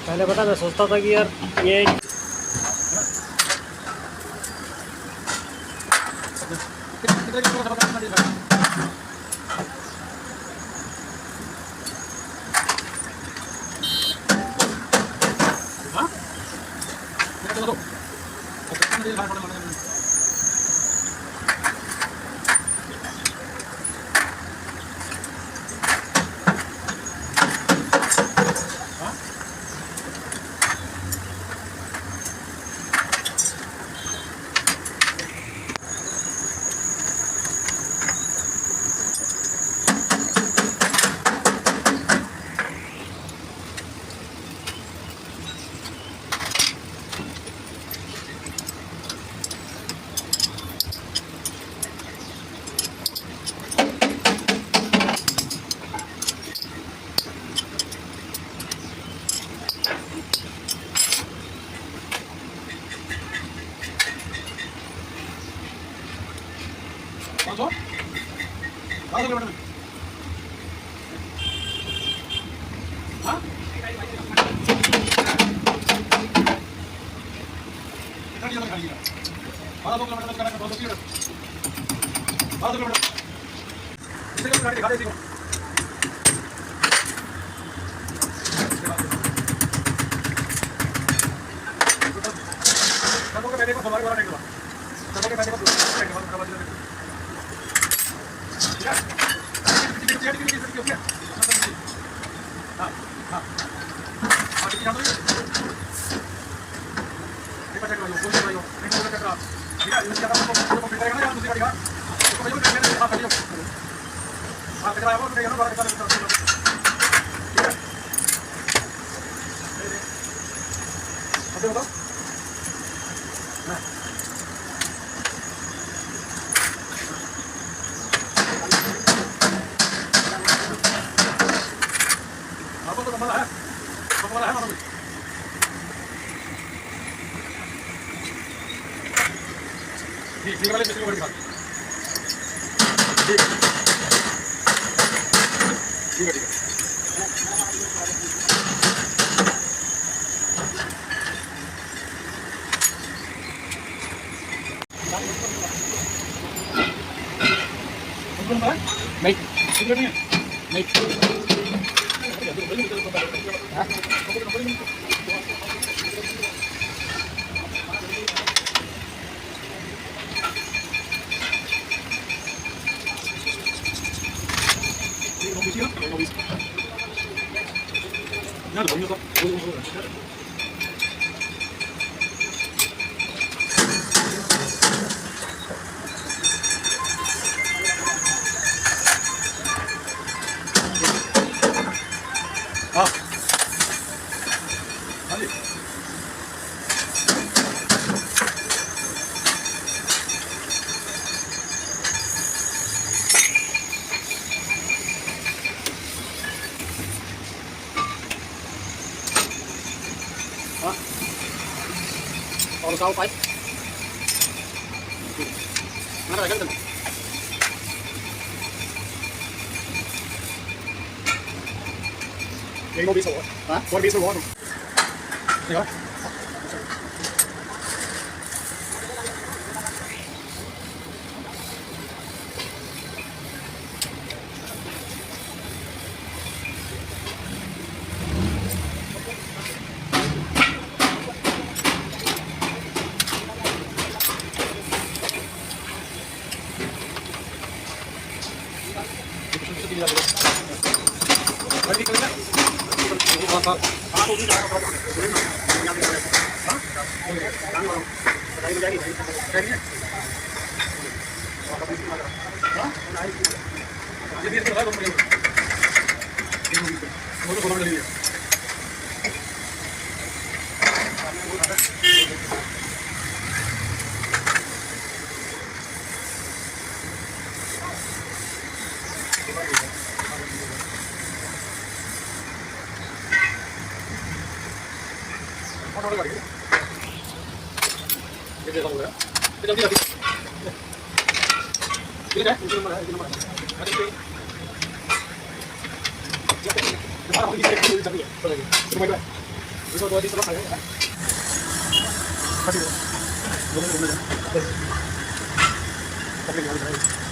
पहले पता मैं सोचता था कि यार ये और kau pipe mana lagi kan ini mau bisa hah mau bisa mau ya इसको दो दिन चलो खाएंगे खाती दो घूमने जाए पब्लिक यहाँ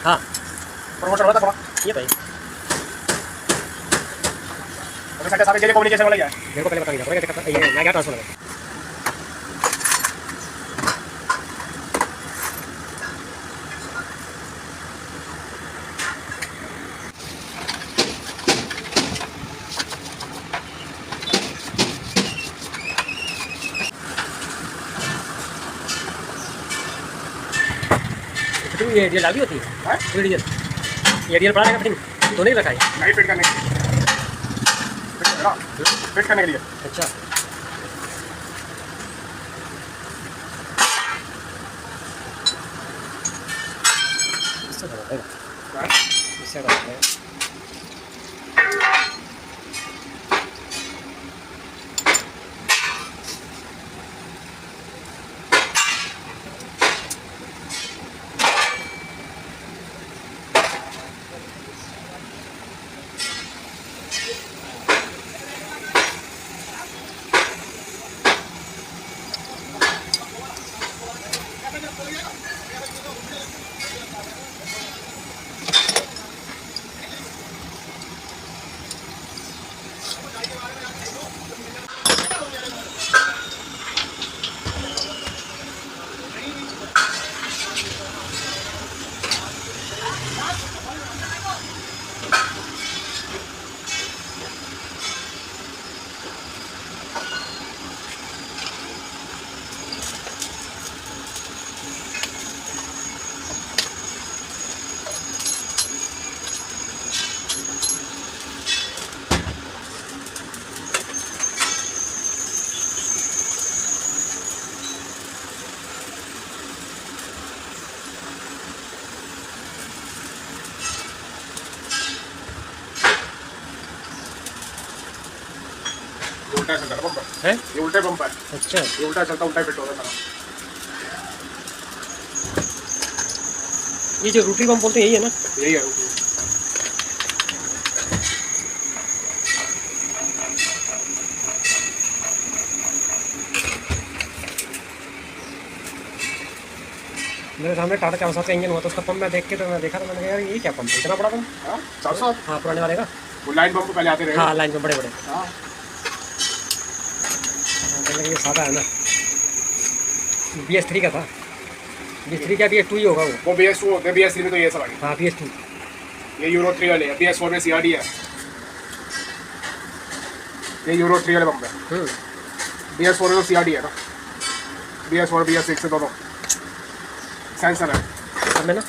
हाँ प्रमोशन होता थोड़ा ये भाई ओके सारे जेले कम्युनिकेशन वाला क्या है मेरे को पहले बता दीजिए क्या करता ये मैं क्या ट्रांसफर है ये एरियल डाली होती है एरियल पड़ा है फिटिंग तो नहीं रखा है नहीं फिट करने फिट करने के लिए अच्छा इससे लगाएगा इससे लगाएगा उल्टा चलता है पंप है ये उल्टा पंप है अच्छा ये उल्टा चलता उल्टा फिट होता है ये जो रोटरी पंप बोलते हैं यही है ना यही है मेरे सामने टाटा 400 का इंजन हुआ तो उसका पंप मैं देख के तो मैं देखा तो मैंने कहा यार ये क्या पंप है इतना बड़ा पंप 400 हाँ पुराने वाले का वो लाइन पंप पहले आते रहे हाँ लाइन में बड़े बड़े हाँ ये सादा है ना BS3 का था BS3 का BS2 ही होगा वो BS2 होते हैं BS3 में तो ये सब आ गया हाँ BS2 ये यूरो 3 वाले है BS4 में CRD है ये यूरो 3 वाले पंप है BS4 में तो CRD है ना BS4 BS6 से दोनों सेंसर है सब में ना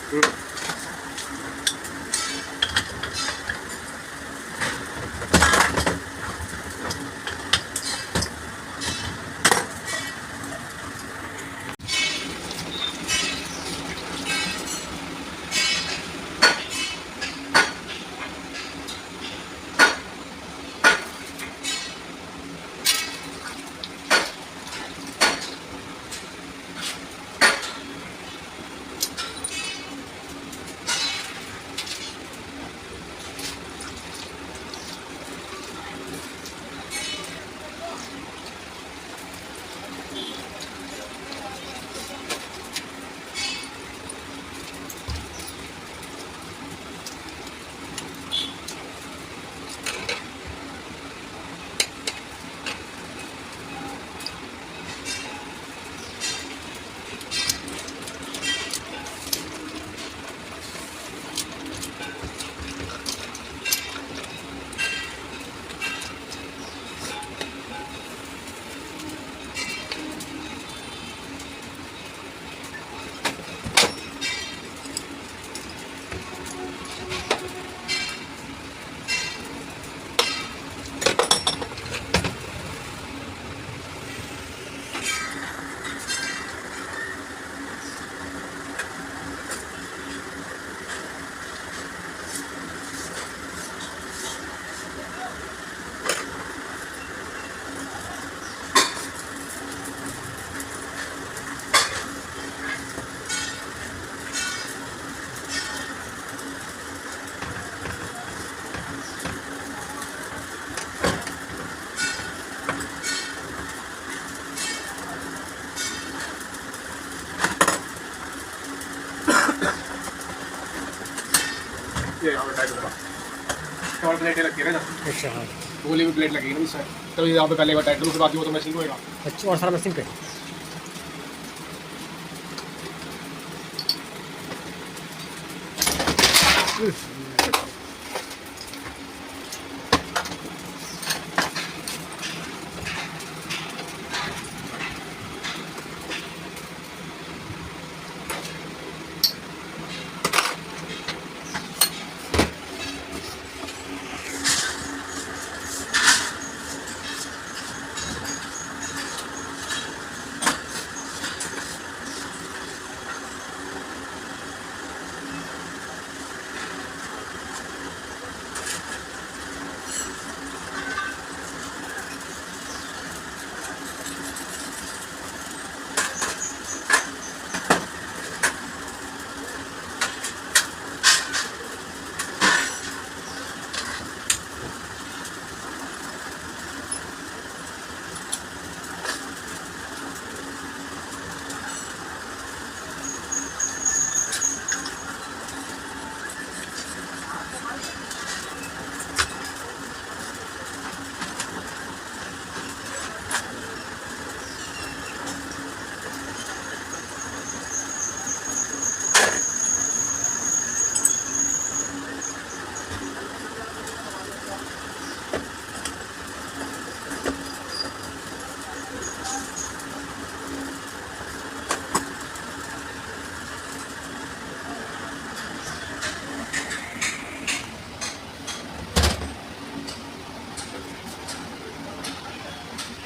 नॉर्मल प्लेटें लगती है ना, अच्छा हाँ। वो वाली भी प्लेट लगेगी ना इस साइड, तो यहाँ पे पहले बताया, उसके बाद वो तो मैचिंग होएगा। अच्छा, और सारा मशीन पे।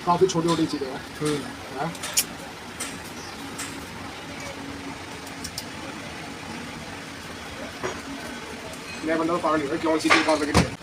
काफ़ी छोटी छोटी चीज़ें हैं। हाँ? मैं बंदा तो पागल ही है, कौन सी चीज़ काफ़ी है।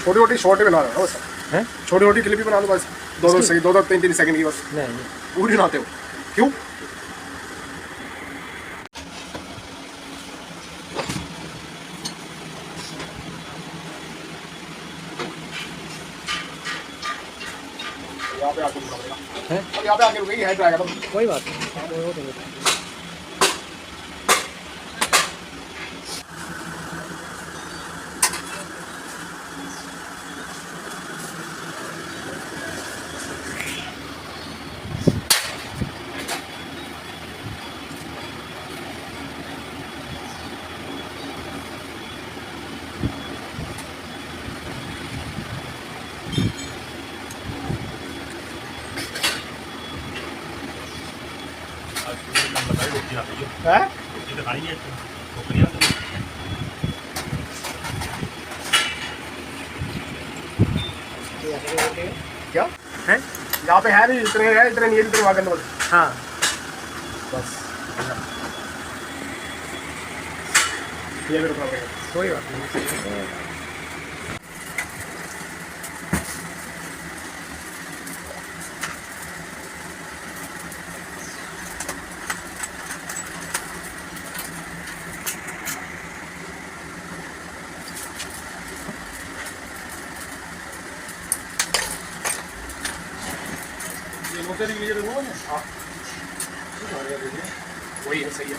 छोटी छोटी शॉर्ट बना रहे हो बस, हैं? छोटी छोटी क्लिप ही बना लो बस, दो सेकंड, दो तीन तीन सेकंड की बस। नहीं पूरी बनाते हो क्यों? यहाँ पे आके रुकना पड़ेगा। है, अब यहाँ पे आके रुकेगी, है ट्राई करो। कोई बात नहीं, वो तो है। क्या है? यहाँ पे है नहीं, इतने है, इतने नहीं है जितने वहाँ करने वाले। हाँ बस ये भी रुकना पड़ेगा। कोई बात नहीं। हाँ वही है, सही है।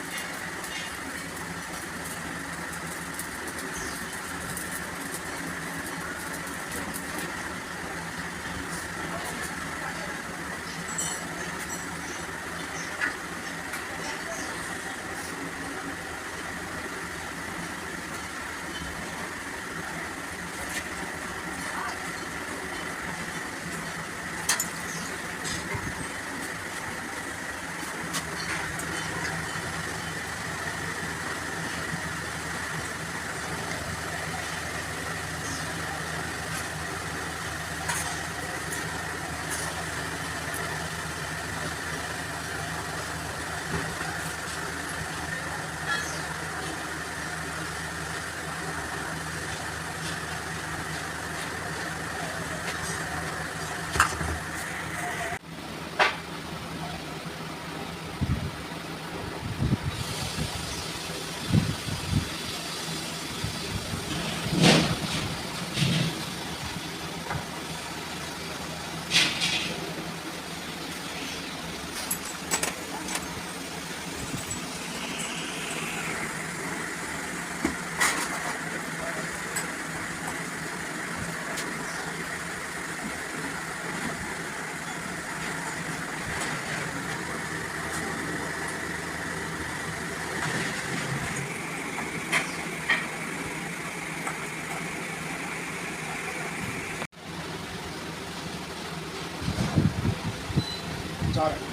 चार है।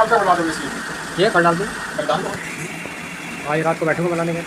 कब तक बना दोगे इसकी? ये कल डाल दूँ, कल डाल दो। आज रात को बैठूंगा बनाने का।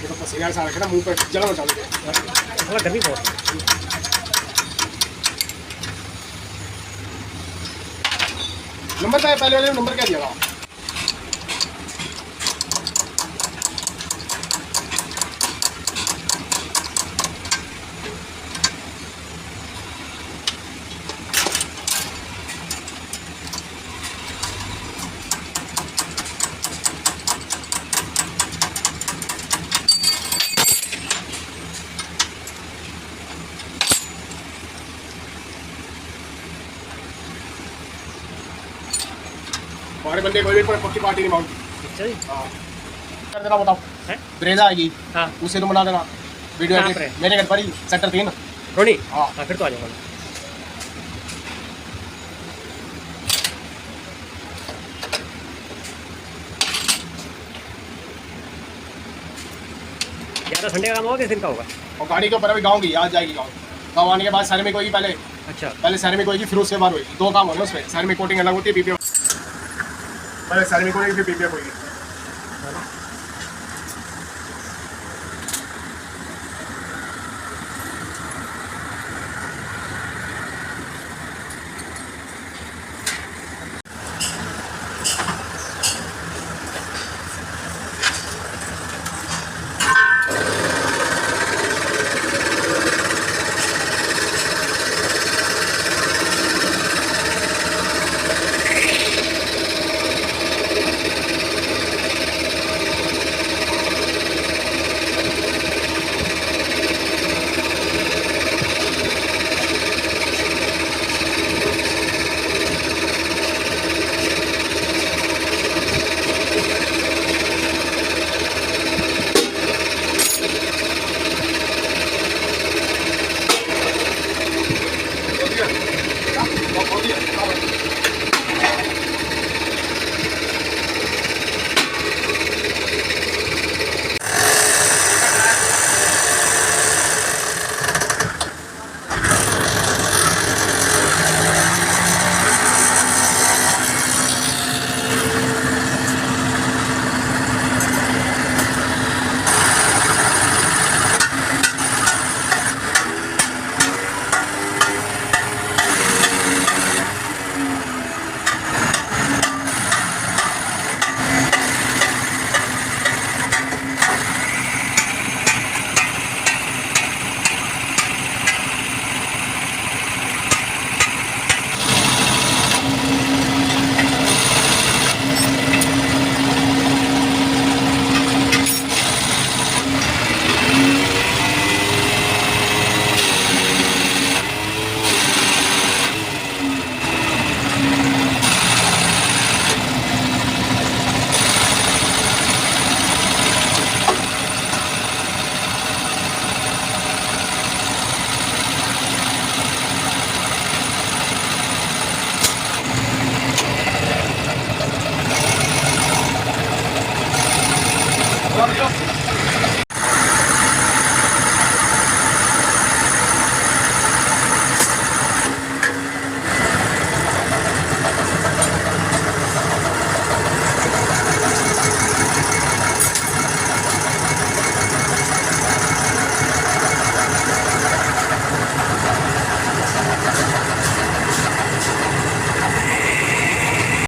ये तो पसीना ऐसा रखे ना मुंह पे जलन मचा देंगे। थोड़ा गर्मी बहुत है। नंबर क्या है पहले वाले नंबर क्या दिया था? हमारे बंदे कोई भी पक्की पार्टी नहीं मांगती। अच्छा जी। हाँ कर देना बताओ हैं? ब्रेजा आएगी हाँ उसे तो बना देना वीडियो कहाँ एडिट पर है? मेरे घर पर ही सेक्टर 3। रोनी हाँ हाँ फिर तो आ जाऊँगा। या तो संडे का काम होगा किस दिन का होगा? और गाड़ी के ऊपर अभी गाँव की आज जाएगी गाँव आने के बाद सैरमिक होगी अच्छा पहले सैरमिक होगी फिर उसके बाद होगी 2 काम होंगे उसमें। सैरमिक कोटिंग अलग होती है पीपीएफ पहले सैरमिक होगी फिर पीपीएफ होगी।